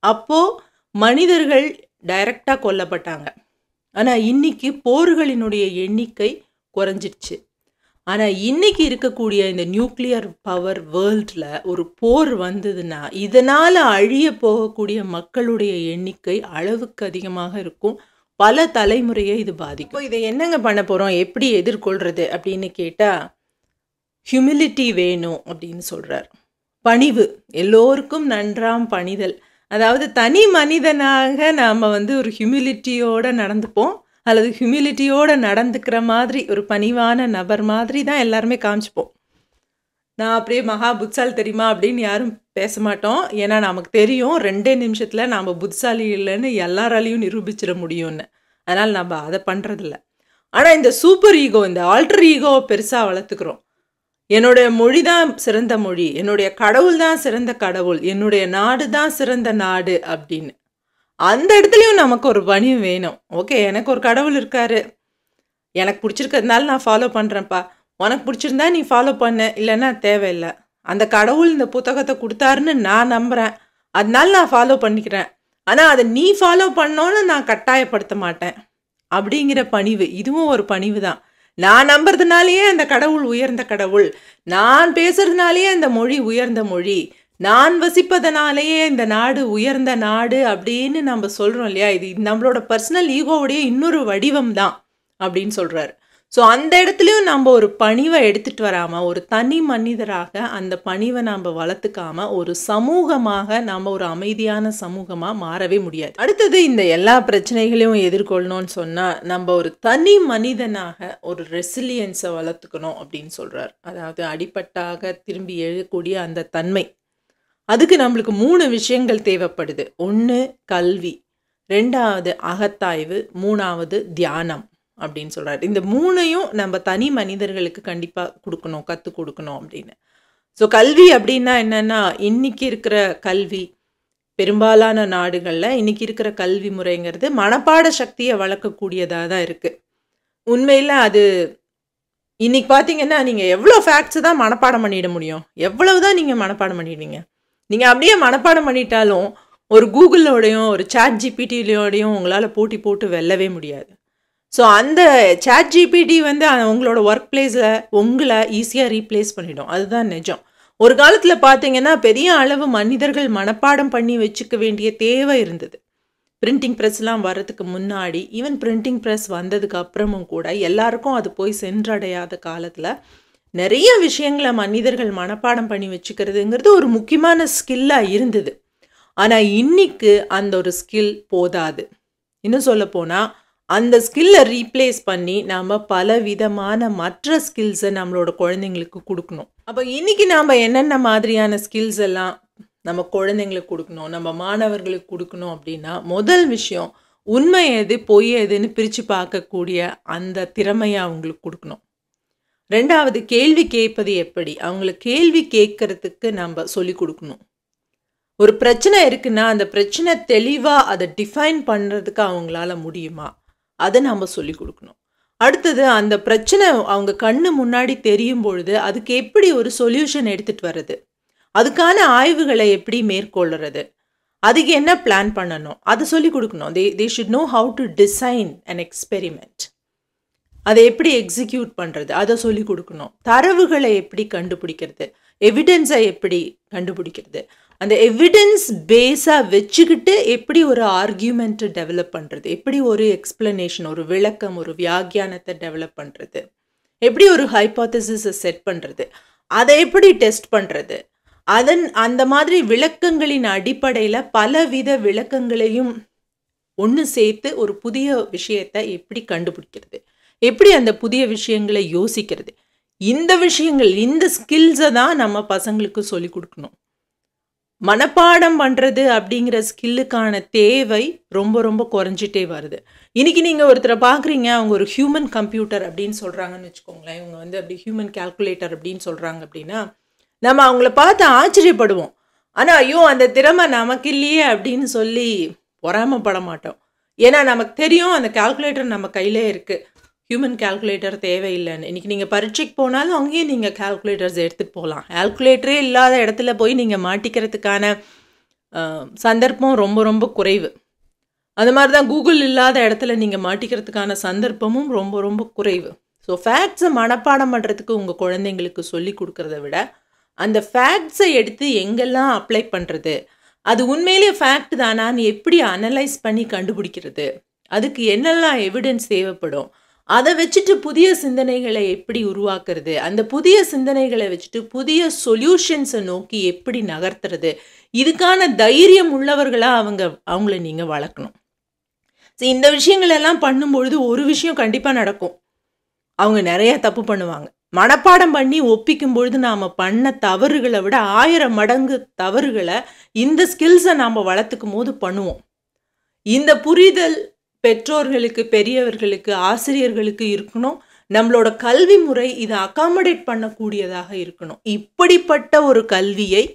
அப்போது மனிதர்கள் டைரக்டாக கொல்லப்பட்டாங்க. ஆனால் இன்னைக்கு போர்களினுடைய எண்ணிக்கை குறைஞ்சிடுச்சு. ஆனால் இன்னைக்கு இருக்கக்கூடிய இந்த நியூக்ளியர் பவர் வேர்ல்டில் ஒரு போர் வந்ததுன்னா இதனால் அழிய போகக்கூடிய மக்களுடைய எண்ணிக்கை அளவுக்கு அதிகமாக இருக்கும். பல தலைமுறையை இது பாதிக்கும். இதை என்னங்க பண்ண போகிறோம், எப்படி எதிர்கொள்கிறது அப்படின்னு கேட்டால் ஹியூமிலிட்டி வேணும் அப்படின்னு சொல்கிறார். பணிவு, எல்லோருக்கும் நன்றாம் பணிதல். அதாவது தனி மனிதனாக நாம் ஒரு ஹியூமிலிட்டியோடு நடந்துப்போம், அல்லது ஹியூமிலிட்டியோடு நடந்துக்கிற மாதிரி ஒரு பணிவான நபர் மாதிரி தான் எல்லாருமே காமிச்சிப்போம். நான் அப்படியே மகா புட்சாலி தெரியுமா அப்படின்னு யாரும் பேச மாட்டோம். ஏன்னா நமக்கு தெரியும் 2 நிமிஷத்தில் நாம் புட்சாலி இல்லைன்னு எல்லாராலையும் நிரூபிச்சிட முடியும்னு. அதனால் நம்ம அதை பண்ணுறதில்ல. ஆனால் இந்த சூப்பர் ஈகோ, இந்த ஆல்டர் ஈகோவை பெருசாக வளர்த்துக்கிறோம். என்னுடைய மொழி தான் சிறந்த மொழி, என்னுடைய கடவுள் தான் சிறந்த கடவுள், என்னுடைய நாடு தான் சிறந்த நாடு அப்படின்னு. அந்த இடத்துலையும் நமக்கு ஒரு பணிவு வேணும். ஓகே, எனக்கு ஒரு கடவுள் இருக்காரு, எனக்கு பிடிச்சிருக்கிறதுனால நான் ஃபாலோ பண்ணுறேன்ப்பா, உனக்கு பிடிச்சிருந்தா நீ ஃபாலோ பண்ண, இல்லைன்னா தேவையில்லை. அந்த கடவுள் இந்த புத்தகத்தை கொடுத்தாருன்னு நான் நம்புகிறேன், அதனால நான் ஃபாலோ பண்ணிக்கிறேன். ஆனால் அதை நீ ஃபாலோ பண்ணோன்னு நான் கட்டாயப்படுத்த மாட்டேன் அப்படிங்கிற பணிவு, இதுவும் ஒரு பணிவு தான். நான் நம்புறதுனாலேயே அந்த கடவுள் உயர்ந்த கடவுள், நான் பேசுறதுனாலேயே அந்த மொழி உயர்ந்த மொழி, நான் வசிப்பதனாலேயே இந்த நாடு உயர்ந்த நாடு அப்படின்னு நம்ம சொல்கிறோம் இல்லையா? இது நம்மளோட பர்சனல் ஈகோவுடைய இன்னொரு வடிவம் தான் அப்படின்னு சொல்கிறாரு. ஸோ அந்த இடத்துலையும் நம்ம ஒரு பணிவை எடுத்துகிட்டு வராமல், ஒரு தனி மனிதராக அந்த பணிவை நாம் வளர்த்துக்காம ஒரு சமூகமாக நாம் ஒரு அமைதியான சமூகமாக மாறவே முடியாது. அடுத்தது, இந்த எல்லா பிரச்சனைகளையும் எதிர்கொள்ளணும்னு சொன்னால் நம்ம ஒரு தனி மனிதனாக ஒரு ரெசிலியன்ஸை வளர்த்துக்கணும் அப்படின்னு சொல்கிறார். அதாவது அடிப்பட்டாக திரும்பி எழக்கூடிய அந்த தன்மை. அதுக்கு நம்மளுக்கு 3 விஷயங்கள் தேவைப்படுது. 1 கல்வி, 2வது அகத்தாய்வு, 3வது தியானம் அப்படின்னு சொல்கிறாரு. இந்த 3ஐயும் நம்ம தனி மனிதர்களுக்கு கண்டிப்பாக கொடுக்கணும், கற்றுக் கொடுக்கணும் அப்படின்னு. ஸோ கல்வி அப்படின்னா என்னென்னா, இன்றைக்கி இருக்கிற கல்வி பெரும்பாலான நாடுகளில் இன்றைக்கி இருக்கிற கல்வி முறைங்கிறது மனப்பாட சக்தியை வளர்க்கக்கூடியதாக தான் இருக்குது. உண்மையில் அது இன்றைக்கி பார்த்தீங்கன்னா நீங்கள் எவ்வளோ ஃபேக்ட்ஸு தான் மனப்பாடம் பண்ணிட முடியும், எவ்வளவு தான் நீங்கள் மனப்பாடம் பண்ணிடுவீங்க. நீங்கள் அப்படியே மனப்பாடம் பண்ணிட்டாலும் ஒரு கூகுளோடையும் ஒரு சாட் ஜிபிடியோடையும் உங்களால் போட்டி போட்டு வெல்லவே முடியாது. ஸோ அந்த சாட் ஜிபிடி உங்களோட ஒர்க் பிளேஸில் உங்களை ஈஸியாக ரீப்ளேஸ் பண்ணிடும். அதுதான் நிஜம். ஒரு காலத்தில் பார்த்தீங்கன்னா பெரிய அளவு மனிதர்கள் மனப்பாடம் பண்ணி வச்சுக்க வேண்டிய தேவை இருந்தது. பிரிண்டிங் ப்ரெஸ்லாம் வர்றதுக்கு முன்னாடி, ஈவன் பிரிண்டிங் ப்ரெஸ் வந்ததுக்கு அப்புறமும் கூட எல்லாருக்கும் அது போய் சென்றடையாத காலத்தில் நிறைய விஷயங்களை மனிதர்கள் மனப்பாடம் பண்ணி வச்சுக்கிறதுங்கிறது ஒரு முக்கியமான ஸ்கில்லாக இருந்தது. ஆனால் இன்னைக்கு அந்த ஒரு ஸ்கில் போதாது. இன்னும் சொல்லப்போனால் அந்த ஸ்கில்லை ரீப்ளேஸ் பண்ணி நாம் பல விதமான மற்ற ஸ்கில்ஸை நம்மளோட குழந்தைங்களுக்கு கொடுக்கணும். அப்போ இன்றைக்கி நாம் என்னென்ன மாதிரியான ஸ்கில்ஸ் எல்லாம் நம்ம குழந்தைங்களுக்கு கொடுக்கணும், நம்ம மாணவர்களுக்கு கொடுக்கணும் அப்படின்னா, முதல் விஷயம் உண்மை எது பொய் எதுன்னு பிரித்து பார்க்கக்கூடிய அந்த திறமையை அவங்களுக்கு கொடுக்கணும். 2வது கேள்வி கேட்பது எப்படி, அவங்களுக்கு கேள்வி கேட்கறதுக்கு நம்ம சொல்லிக் கொடுக்கணும். ஒரு பிரச்சனை இருக்குன்னா அந்த பிரச்சனை தெளிவாக அதை டிஃபைன் பண்ணுறதுக்கு அவங்களால முடியுமா, அதை நம்ம சொல்லிக் கொடுக்கணும். அடுத்தது, அந்த பிரச்சனை அவங்க கண்ணு முன்னாடி தெரியும் பொழுது அதுக்கு எப்படி ஒரு சொல்யூஷன் எடுத்துகிட்டு வர்றது, அதுக்கான ஆய்வுகளை எப்படி மேற்கொள்கிறது, அதுக்கு என்ன பிளான் பண்ணணும், அதை சொல்லிக் கொடுக்கணும். They should know how to design an experiment, அதை எப்படி எக்ஸிக்யூட் பண்ணுறது, அதை சொல்லிக் கொடுக்கணும். தரவுகளை எப்படி கண்டுபிடிக்கிறது, எவிடன்ஸை எப்படி கண்டுபிடிக்கிறது, அந்த எவிடன்ஸ் பேஸாக வச்சுக்கிட்டு எப்படி ஒரு ஆர்கியூமெண்ட்டை டெவலப் பண்ணுறது, எப்படி ஒரு எக்ஸ்பிளனேஷன், ஒரு விளக்கம், ஒரு வியாக்கியானத்தை டெவலப் பண்ணுறது, எப்படி ஒரு ஹைப்போதசிஸை செட் பண்ணுறது, அதை எப்படி டெஸ்ட் பண்ணுறது, அந்த மாதிரி விளக்கங்களின் அடிப்படையில் பலவித விளக்கங்களையும் ஒன்று சேர்த்து ஒரு புதிய விஷயத்தை எப்படி கண்டுபிடிக்கிறது, எப்படி அந்த புதிய விஷயங்களை யோசிக்கிறது, இந்த விஷயங்கள், இந்த ஸ்கில்ஸை தான் நம்ம பசங்களுக்கு சொல்லிக் கொடுக்கணும். மனப்பாடம் பண்ணுறது அப்படிங்கிற ஸ்கில்லுக்கான தேவை ரொம்ப ரொம்ப குறைஞ்சிட்டே வருது. இன்றைக்கி நீங்கள் ஒருத்தரை பார்க்குறீங்க, அவங்க ஒரு ஹியூமன் கம்ப்யூட்டர் அப்படின்னு சொல்கிறாங்கன்னு வச்சுக்கோங்களேன். இவங்க வந்து அப்படி ஹியூமன் கால்குலேட்டர் அப்படின்னு சொல்கிறாங்க அப்படின்னா, நம்ம அவங்கள பார்த்து ஆச்சரியப்படுவோம். ஆனால் ஐயோ அந்த திறமை நமக்கு இல்லையே அப்படின்னு சொல்லி பொறாமப்பட மாட்டோம். ஏன்னா நமக்கு தெரியும் அந்த கால்குலேட்டர் நம்ம கையிலே இருக்குது, ஹியூமன் கால்குலேட்டர் தேவையில்லைன்னு. இன்றைக்கி நீங்கள் பரீட்சைக்கு போனாலும் அங்கேயும் நீங்கள் கால்குலேட்டர்ஸ் எடுத்துகிட்டு போகலாம். கால்குலேட்டரே இல்லாத இடத்துல போய் நீங்கள் மாட்டிக்கிறதுக்கான சந்தர்ப்பம் ரொம்ப ரொம்ப குறைவு. அது மாதிரி தான் கூகுள் இல்லாத இடத்துல நீங்கள் மாட்டிக்கிறதுக்கான சந்தர்ப்பமும் ரொம்ப ரொம்ப குறைவு. ஸோ ஃபேக்ட்ஸை மனப்பாடம் பண்ணுறதுக்கு உங்கள் குழந்தைங்களுக்கு சொல்லி கொடுக்குறத விட, அந்த ஃபேக்ட்ஸை எடுத்து எங்கெல்லாம் அப்ளை பண்ணுறது, அது உண்மையிலேயே ஃபேக்ட் தானான்னு எப்படி அனலைஸ் பண்ணி கண்டுபிடிக்கிறது, அதுக்கு என்னெல்லாம் எவிடன்ஸ் தேவைப்படும், அதை வச்சுட்டு புதிய சிந்தனைகளை எப்படி உருவாக்குறது, அந்த புதிய சிந்தனைகளை வச்சுட்டு புதிய சொல்யூஷன்ஸை நோக்கி எப்படி நகர்த்துறது, இதுக்கான தைரியம் உள்ளவர்களாக அவங்கள நீங்கள் வளர்க்கணும். ஸோ இந்த விஷயங்களெல்லாம் பண்ணும்பொழுது ஒரு விஷயம் கண்டிப்பாக நடக்கும். அவங்க நிறைய தப்பு பண்ணுவாங்க. மனப்பாடம் பண்ணி ஒப்பிக்கும் பொழுது நாம் பண்ண தவறுகளை விட 1000 மடங்கு தவறுகளை இந்த ஸ்கில்ஸை நாம் வளர்த்துக்கும் போது பண்ணுவோம். இந்த புரிதல் பெற்றோர்களுக்கு, பெரியவர்களுக்கு, ஆசிரியர்களுக்கு இருக்கணும். நம்மளோட கல்வி முறை இதை அகாமடேட் பண்ணக்கூடியதாக இருக்கணும். இப்படிப்பட்ட ஒரு கல்வியை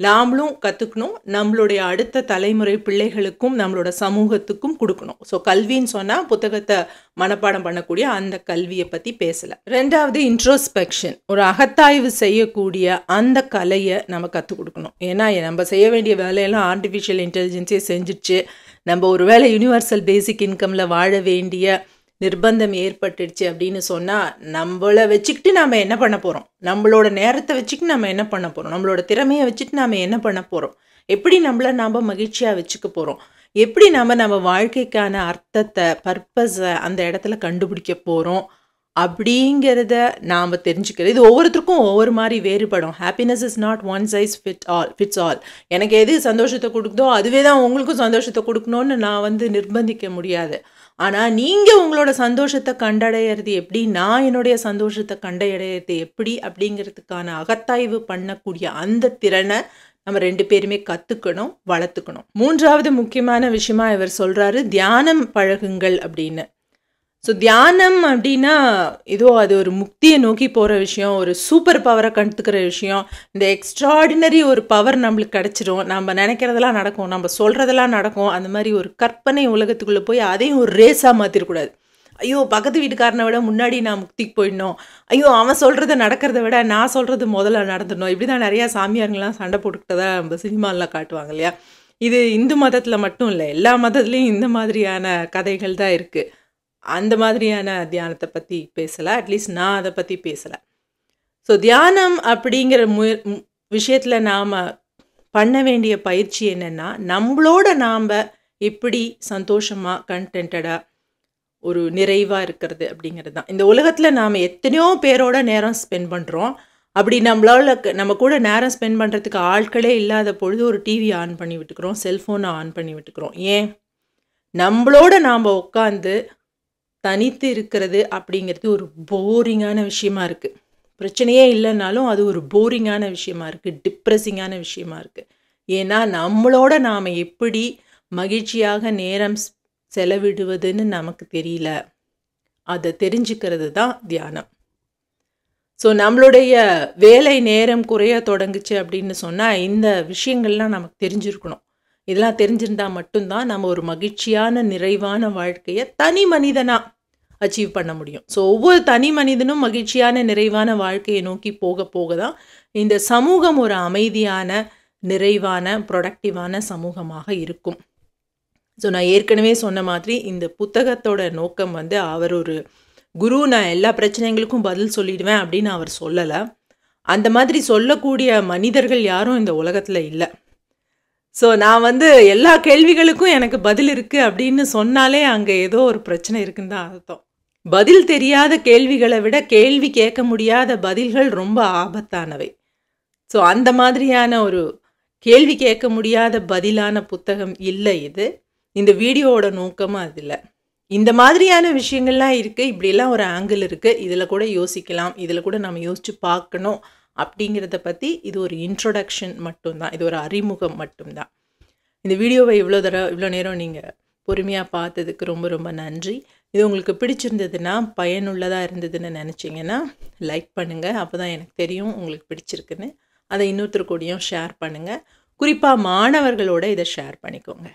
நாமளும் கற்றுக்கணும். நம்மளுடைய அடுத்த தலைமுறை பிள்ளைகளுக்கும் நம்மளோட சமூகத்துக்கும் கொடுக்கணும். ஸோ கல்வின்னு சொன்னால் புத்தகத்தை மனப்பாடம் பண்ணக்கூடிய அந்த கல்வியை பற்றி பேசலை. 2வது இன்ட்ரோஸ்பெக்ஷன், ஒரு அகத்தாய்வு செய்யக்கூடிய அந்த கலையை நம்ம கற்றுக் கொடுக்கணும். ஏன்னா நம்ம செய்ய வேண்டிய வேலையெல்லாம் ஆர்டிஃபிஷியல் இன்டெலிஜென்ஸே செஞ்சிடுச்சு. நம்ம ஒரு வேளை யூனிவர்சல் பேசிக் இன்கமில் வாழ வேண்டிய நிர்பந்தம் ஏற்பட்டுடுச்சு அப்படின்னு சொன்னால், நம்மளை வச்சுக்கிட்டு நம்ம என்ன பண்ண போகிறோம், நம்மளோட நேரத்தை வச்சுக்கிட்டு நம்ம என்ன பண்ண போகிறோம், நம்மளோட திறமையை வச்சுட்டு நம்ம என்ன பண்ண போகிறோம், எப்படி நம்மளை நாம் மகிழ்ச்சியாக வச்சுக்க போகிறோம், எப்படி நம்ம வாழ்க்கைக்கான அர்த்தத்தை, பர்பஸை அந்த இடத்துல கண்டுபிடிக்க போகிறோம் அப்படிங்கிறத நாம் தெரிஞ்சுக்கிறது. இது ஒவ்வொருத்தருக்கும் ஒவ்வொரு மாதிரி வேறுபடும். Happiness is not one size fits all. எனக்கு எது சந்தோஷத்தை கொடுக்குதோ அதுவே தான் உங்களுக்கும் சந்தோஷத்தை கொடுக்கணும்னு நான் நிர்பந்திக்க முடியாது. ஆனால் நீங்கள் உங்களோட சந்தோஷத்தை கண்டடையிறது எப்படி, நான் என்னுடைய சந்தோஷத்தை கண்டடையிறது எப்படி அப்படிங்கிறதுக்கான அகத்தாய்வு பண்ணக்கூடிய அந்த திறனை நம்ம 2 பேருமே கற்றுக்கணும், வளர்த்துக்கணும். 3வது முக்கியமான விஷயமா இவர் சொல்கிறாரு, தியானம் பழகுங்கள் அப்படின்னு. ஸோ தியானம் அப்படின்னா அது ஒரு முக்தியை நோக்கி போகிற விஷயம், ஒரு சூப்பர் பவரை கற்றுக்கிற விஷயம். இந்த எக்ஸ்ட்ராடினரி ஒரு பவர் நம்மளுக்கு கிடச்சிரும், நம்ம நினைக்கிறதெல்லாம் நடக்கும், நம்ம சொல்கிறதெல்லாம் நடக்கும். அந்த மாதிரி ஒரு கற்பனை உலகத்துக்குள்ளே போய் அதையும் ஒரு ரேஸாக மாற்றிடக்கூடாது. ஐயோ பக்கத்து வீட்டுக்காரனை விட முன்னாடி நான் முக்திக்கு போயிடணும், ஐயோ அவன் சொல்கிறத நடக்கிறத விட நான் சொல்கிறது முதல்ல நடந்துடணும். இப்படி தான் நிறையா சாமியாருங்களாம் சண்டை போட்டுக்கிட்டதா நம்ம சினிமாலாம் காட்டுவாங்க இல்லையா. இது இந்து மதத்தில் மட்டும் இல்லை, எல்லா மதத்துலேயும் இந்த மாதிரியான கதைகள் தான் இருக்குது. அந்த மாதிரியான தியானத்தை பற்றி பேசலை, அட்லீஸ்ட் நான் அதை பற்றி பேசலை. ஸோ தியானம் அப்படிங்கிற விஷயத்தில் நாம் பண்ண வேண்டிய பயிற்சி என்னென்னா, நம்மளோட நாம் எப்படி சந்தோஷமாக கண்டென்டாக ஒரு நிறைவாக இருக்கிறது அப்படிங்கிறது தான். இந்த உலகத்தில் நாம் எத்தனையோ பேரோட நேரம் ஸ்பெண்ட் பண்ணுறோம். அப்படி நம்ம கூட நேரம் ஸ்பெண்ட் பண்ணுறதுக்கு ஆட்களே இல்லாத பொழுது ஒரு டிவி ஆன் பண்ணி விட்டுக்கிறோம், செல்ஃபோனை ஆன் பண்ணி விட்டுக்கிறோம். ஏன்? நம்மளோட நாம் உட்காந்து தனித்து இருக்கிறது அப்படிங்கிறது ஒரு போரிங்கான விஷயமா இருக்குது. பிரச்சனையே இல்லைனாலும் அது ஒரு போரிங்கான விஷயமா இருக்குது, டிப்ரெஸிங்கான விஷயமா இருக்குது. ஏன்னா நம்மளோட நாம் எப்படி மகிழ்ச்சியாக நேரம் செலவிடுவதுன்னு நமக்கு தெரியல. அதை தெரிஞ்சுக்கிறது தான் தியானம். ஸோ நம்மளுடைய வேலை நேரம் குறைய தொடங்குச்சு அப்படின்னு சொன்னால் இந்த விஷயங்கள்லாம் நமக்கு தெரிஞ்சிருக்கணும். இதெல்லாம் தெரிஞ்சிருந்தால் மட்டும்தான் நம்ம ஒரு மகிழ்ச்சியான நிறைவான வாழ்க்கையை தனி மனிதனாக அச்சீவ் பண்ண முடியும். ஸோ ஒவ்வொரு தனி மனிதனும் மகிழ்ச்சியான நிறைவான வாழ்க்கையை நோக்கி போக போக தான் இந்த சமூகம் ஒரு அமைதியான, நிறைவான, ப்ரொடக்டிவான சமூகமாக இருக்கும். ஸோ நான் ஏற்கனவே சொன்ன மாதிரி இந்த புத்தகத்தோட நோக்கம் அவர் ஒரு குரு, நான் எல்லா பிரச்சனைகளுக்கும் பதில் சொல்லிடுவேன் அப்படின்னு அவர் சொல்லலை. அந்த மாதிரி சொல்லக்கூடிய மனிதர்கள் யாரும் இந்த உலகத்தில் இல்லை. ஸோ நான் எல்லா கேள்விகளுக்கும் எனக்கு பதில் இருக்குது அப்படின்னு சொன்னாலே அங்கே ஏதோ ஒரு பிரச்சனை இருக்குன்னு தான் அர்த்தம். பதில் தெரியாத கேள்விகளை விட கேள்வி கேட்க முடியாத பதில்கள் ரொம்ப ஆபத்தானவை. ஸோ அந்த மாதிரியான ஒரு கேள்வி கேட்க முடியாத பதிலான புத்தகம் இல்லை இது. இந்த வீடியோவோட நோக்கமும் அது இல்லை. இந்த மாதிரியான விஷயங்கள்லாம் இருக்குது, இப்படியெல்லாம் ஒரு ஆங்கிள் இருக்குது, இதில் கூட யோசிக்கலாம், இதில் கூட நம்ம யோசித்து பார்க்கணும் அப்படிங்கிறத பற்றி இது ஒரு இன்ட்ரொடக்ஷன் மட்டும்தான், இது ஒரு அறிமுகம் மட்டும்தான். இந்த வீடியோவை இவ்வளோ நேரம் நீங்கள் பொறுமையாக பார்த்ததுக்கு ரொம்ப ரொம்ப நன்றி. இது உங்களுக்கு பிடிச்சிருந்ததுன்னா, பயனுள்ளதாக இருந்ததுன்னு நினச்சிங்கன்னா லைக் பண்ணுங்கள். அப்போ தான் எனக்கு தெரியும் உங்களுக்கு பிடிச்சிருக்குன்னு. அதை இன்னொருத்தர் கூடயும் ஷேர் பண்ணுங்கள். குறிப்பாக மாணவர்களோட இதை ஷேர் பண்ணிக்கோங்க.